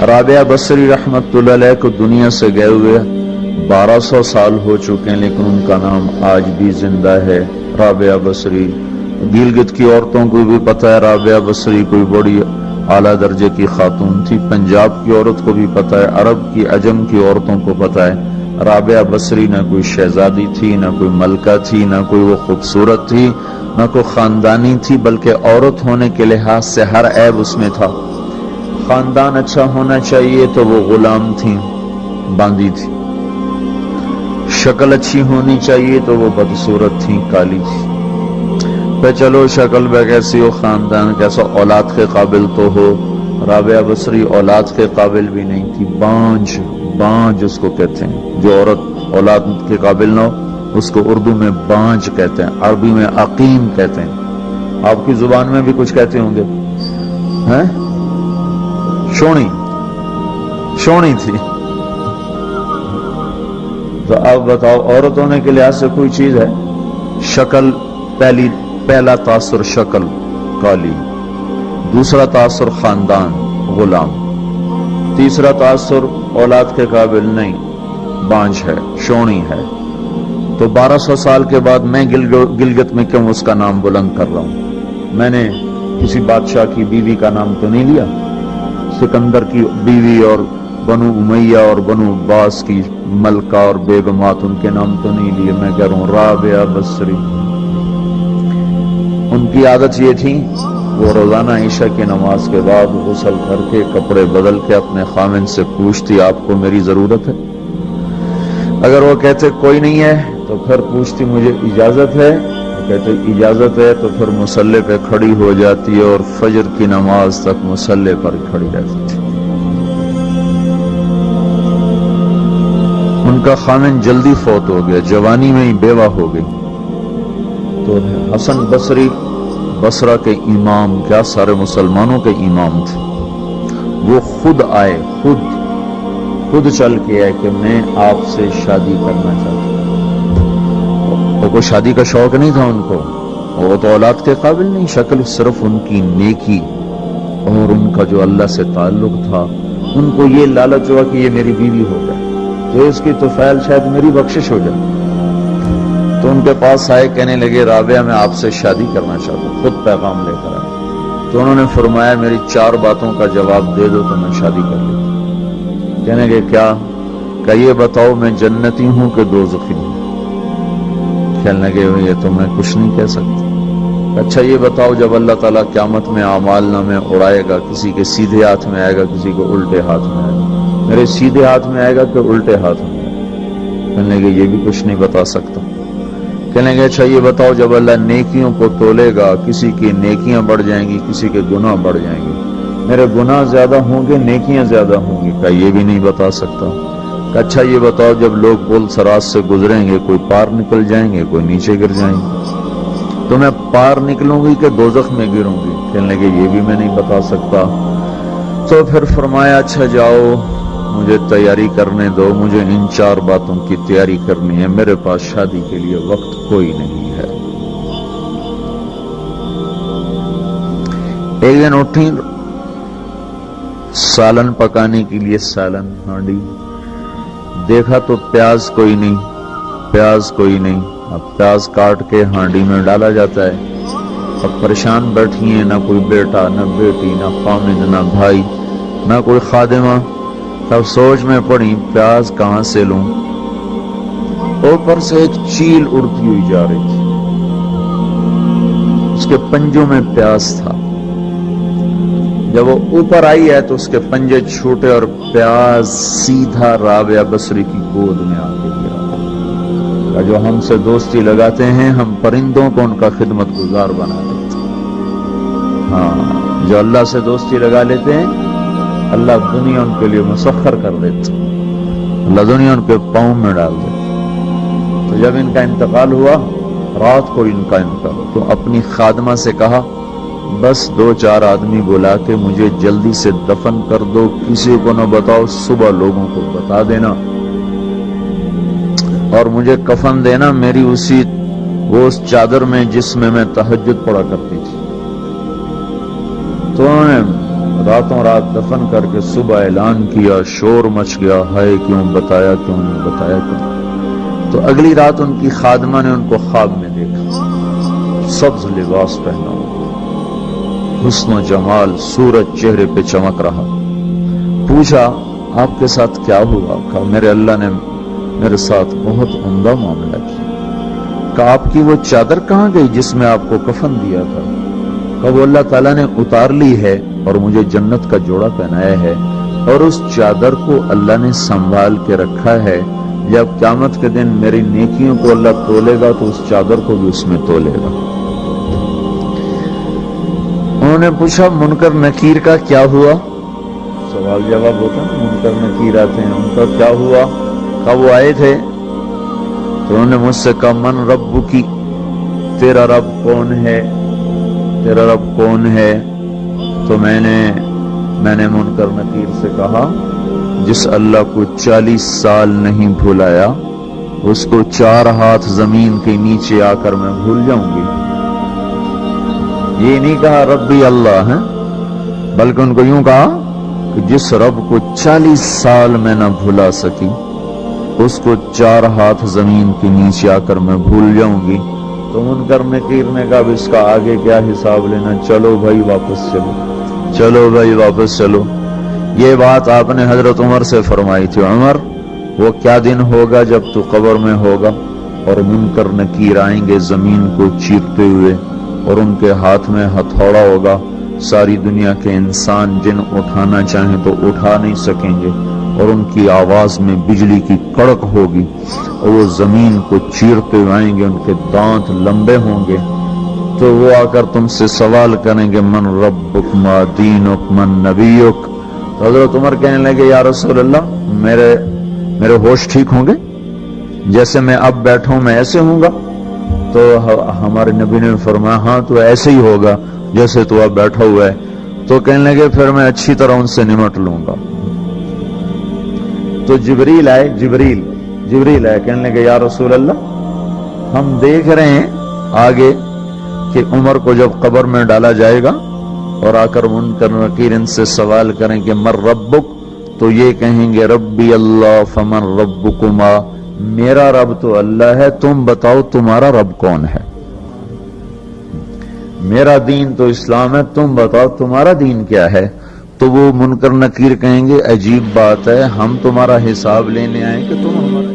رابعہ بصری رحمت اللہ علیہ کو دنیا سے گئے ہوئے 1200 سال ہو چکے ہیں، لیکن ان کا نام آج بھی زندہ ہے، رابعہ بصری۔ گلگت کی عورتوں کو بھی پتہ ہے رابعہ بصری کوئی بڑی اعلیٰ درجے کی خاتون تھی، پنجاب کی عورت کو بھی پتہ ہے، عرب کی عجم کی عورتوں کو پتہ ہے رابعہ بصری نہ کوئی شہزادی تھی، نہ کوئی ملکہ تھی، نہ کوئی وہ خوبصورت تھی، نہ کوئی خاندانی تھی، بلکہ عورت ہونے کے لحاظ سے ہر عیب اس میں تھا۔ خاندان اچھا ہونا چاہیے تو وہ غلام تھی، باندی تھی، شکل اچھی ہونی چاہیے تو وہ بدصورت تھی، کالی تھی۔ پہ چلو شکل بے کیسی ہو، خاندان کیسا، اولاد کے قابل تو ہو، رابعہ بصری اولاد کے قابل بھی نہیں تھی، بانج اس کو کہتے ہیں، جو عورت اولاد کے قابل نہ ہو اس کو اردو میں بانج کہتے ہیں، عربی میں عقیم کہتے ہیں، آپ کی زبان میں بھی کچھ کہتے ہوں گے، ہیں شونی تھی۔ تو اب بتاؤ عورت ہونے کے لحاظ سے کوئی چیز ہے؟ شکل، پہلا تاثر شکل کالی، دوسرا تاثر خاندان غلام، تیسرا تاثر اولاد کے قابل نہیں، بانج ہے، شونی ہے۔ تو 1200 سال کے بعد میں گلگت میں کیوں اس کا نام بلند کر رہا ہوں؟ میں نے کسی بادشاہ کی بیوی کا نام تو نہیں لیا، سکندر کی بیوی اور بنو امیہ اور بنو عباس کی ملکہ اور بیگمات ان کے نام تو نہیں لیے، میں کہہ رہا ہوں رابعہ بصری۔ ان کی عادت یہ تھی وہ روزانہ عشاء کی نماز کے بعد غسل کر کے کپڑے بدل کے اپنے خامن سے پوچھتی آپ کو میری ضرورت ہے؟ اگر وہ کہتے کوئی نہیں ہے تو پھر پوچھتی مجھے اجازت ہے؟ وہ کہتے اجازت ہے تو پھر مصلی پہ کھڑی ہو جاتی اور فجر کی نماز تک مصلی پر کھڑی رہتی تھی۔ ان کا خامن جلدی فوت ہو گیا، جوانی میں ہی بیوہ ہو گئی۔ تو حسن بصری بصرہ کے امام، کیا سارے مسلمانوں کے امام تھے، وہ خود آئے، خود چل کے آئے کہ میں آپ سے شادی کرنا چاہتا ہوں۔ وہ کوئی شادی کا شوق نہیں تھا ان کو، وہ تو اولاد کے قابل نہیں، شکل صرف ان کی نیکی اور ان کا جو اللہ سے تعلق تھا، ان کو یہ لالچ ہوا کہ یہ میری بیوی ہو جائے، جو اس کی توفیل شاید میری بخشش ہو جائے۔ تو ان کے پاس آئے، کہنے لگے رابعہ میں آپ سے شادی کرنا چاہتا ہوں، خود پیغام لے کر آئے۔ تو انہوں نے فرمایا میری 4 باتوں کا جواب دے دو تو میں شادی کر لیتا ہوں۔ کہنے لگے کیا؟ کہ یہ بتاؤ میں جنتی ہوں کہ دوزخی ہوں؟ کہنے لگے یہ تو میں کچھ نہیں کہہ سکتا۔ اچھا یہ بتاؤ جب اللہ تعالیٰ قیامت میں اعمال نامے اڑائے گا، کسی کے سیدھے ہاتھ میں آئے گا، کسی کو الٹے ہاتھ میں آئے گا، میرے سیدھے ہاتھ میں آئے گا کہ الٹے ہاتھ میں آئے گا؟ کہنے لگے یہ بھی کچھ نہیں بتا سکتا۔ کہنے لگے اچھا یہ بتاؤ جب اللہ نیکیوں کو تولے گا، کسی کی نیکیاں بڑھ جائیں گی، کسی کے گناہ بڑھ جائیں گے، میرے گناہ زیادہ ہوں گے نیکیاں زیادہ ہوں گی؟ کہ یہ بھی نہیں بتا سکتا۔ کہ اچھا یہ بتاؤ جب لوگ پل صراط سے گزریں گے، کوئی پار نکل جائیں گے، کوئی نیچے گر جائیں گے، تو میں پار نکلوں گی کہ دوزخ میں گروں گی؟ کہنے لگے یہ بھی میں نہیں بتا سکتا۔ تو پھر فرمایا اچھا جاؤ مجھے تیاری کرنے دو، مجھے ان 4 باتوں کی تیاری کرنی ہے، میرے پاس شادی کے لیے وقت کوئی نہیں ہے۔ ایک دن اٹھی، سالن پکانے کے لیے سالن ہانڈی، دیکھا تو پیاز کوئی نہیں، اب پیاز کاٹ کے ہانڈی میں ڈالا جاتا ہے۔ اب پریشان بیٹھی ہیں، نہ کوئی بیٹا، نہ بیٹی، نہ خامد، نہ بھائی، نہ کوئی خادمہ۔ تب سوچ میں پڑی پیاز کہاں سے لوں؟ اوپر سے ایک چیل اڑتی ہوئی جا رہی تھی، اس کے پنجوں میں پیاز تھا۔ جب وہ اوپر آئی ہے تو اس کے پنجے چھوٹے اور پیاز سیدھا رابعہ بصری کی گود میں آ کے گرا۔ جو ہم سے دوستی لگاتے ہیں ہم پرندوں کو ان کا خدمت گزار بنا دیتے ہیں۔ ہاں، جو اللہ سے دوستی لگا لیتے ہیں اللہ دنیا ان کے لیے مسخر کر دیتا، اللہ دنیا ان کے پاؤں میں ڈال دیتا۔ تو جب ان کا انتقال ہوا، رات کو ان کا انتقال، تو اپنی خادمہ سے کہا بس 2-4 آدمی بلا کے مجھے جلدی سے دفن کر دو، کسی کو نہ بتاؤ، صبح لوگوں کو بتا دینا، اور مجھے کفن دینا میری اس چادر میں جس میں میں تہجد پڑھا کرتی تھی۔ تو انہوں نے راتوں رات دفن کر کے صبح اعلان کیا، شور مچ گیا، ہائے کیوں بتایا، کیوں نہیں بتایا، کیوں؟ تو اگلی رات ان کی خادمہ نے ان کو خواب میں دیکھا، سبز لباس پہنا ہوا، حسن و جمال، سورج چہرے پہ چمک رہا۔ پوچھا آپ کے ساتھ کیا ہوا؟ کہا میرے اللہ نے میرے ساتھ بہت عمدہ معاملہ کیا۔ کہا آپ کی وہ چادر کہاں گئی جس میں آپ کو کفن دیا تھا؟ کہا وہ اللہ تعالیٰ نے اتار لی ہے اور مجھے جنت کا جوڑا پہنایا ہے، اور اس چادر کو اللہ نے سنبھال کے رکھا ہے، جب قیامت کے دن میری نیکیوں کو اللہ تولے گا تو اس چادر کو بھی اس میں تولے گا۔ انہوں نے پوچھا منکر نکیر کا کیا ہوا؟ سوال جواب ہوتا ہے، منکر نکیر آتے ہیں، ان کا کیا ہوا؟ کہا وہ آئے تھے تو انہوں نے مجھ سے کہا من رب کی، تیرا رب کون ہے، تیرا رب کون ہے؟ تو میں نے منکر نکیر سے کہا جس اللہ کو 40 سال نہیں بھلایا اس کو 4 ہاتھ زمین کے نیچے آ کر میں بھول جاؤں گی۔ یہ نہیں کہا ربی اللہ ہے، بلکہ ان کو یوں کہا کہ جس رب کو 40 سال میں نہ بھلا سکی اس کو 4 ہاتھ زمین کے نیچے آ کر میں بھول جاؤں گی۔ تو منکر نکیر نے کہا اس کا آگے کیا حساب لینا، چلو بھائی واپس چلو، چلو بھائی واپس چلو۔ یہ بات آپ نے حضرت عمر سے فرمائی تھی، عمر وہ کیا دن ہوگا جب تو قبر میں ہوگا اور منکر نکیر آئیں گے زمین کو چیرتے ہوئے اور ان کے ہاتھ میں ہتھوڑا ہوگا، ساری دنیا کے انسان جن اٹھانا چاہیں تو اٹھا نہیں سکیں گے، اور ان کی آواز میں بجلی کی کڑک ہوگی اور وہ زمین کو چیرتے ہوئے آئیں گے، ان کے دانت لمبے ہوں گے، تو وہ آ کر تم سے سوال کریں گے من ربک ما دینک من نبیک۔ تو حضرت عمر کہنے لگے یا رسول اللہ میرے ہوش ٹھیک ہوں گے؟ جیسے میں اب بیٹھا ہوں میں ایسے ہوں گا؟ تو ہمارے نبی نے فرمایا ہاں تو ایسے ہی ہوگا جیسے تو اب بیٹھا ہوا ہے۔ تو کہنے لگے پھر میں اچھی طرح ان سے نمٹ لوں گا۔ تو جبریل آئے کہنے لگے یا رسول اللہ ہم دیکھ رہے ہیں آگے کہ عمر کو جب قبر میں ڈالا جائے گا اور آ کر منکر نکیر ان سے سوال کریں کہ من ربک، تو یہ کہیں گے ربی اللہ فمن ربکما، میرا رب تو اللہ ہے، تم بتاؤ تمہارا رب کون ہے؟ میرا دین تو اسلام ہے، تم بتاؤ تمہارا دین کیا ہے؟ تو وہ منکر نکیر کہیں گے عجیب بات ہے، ہم تمہارا حساب لینے آئے کہ تم ہمارا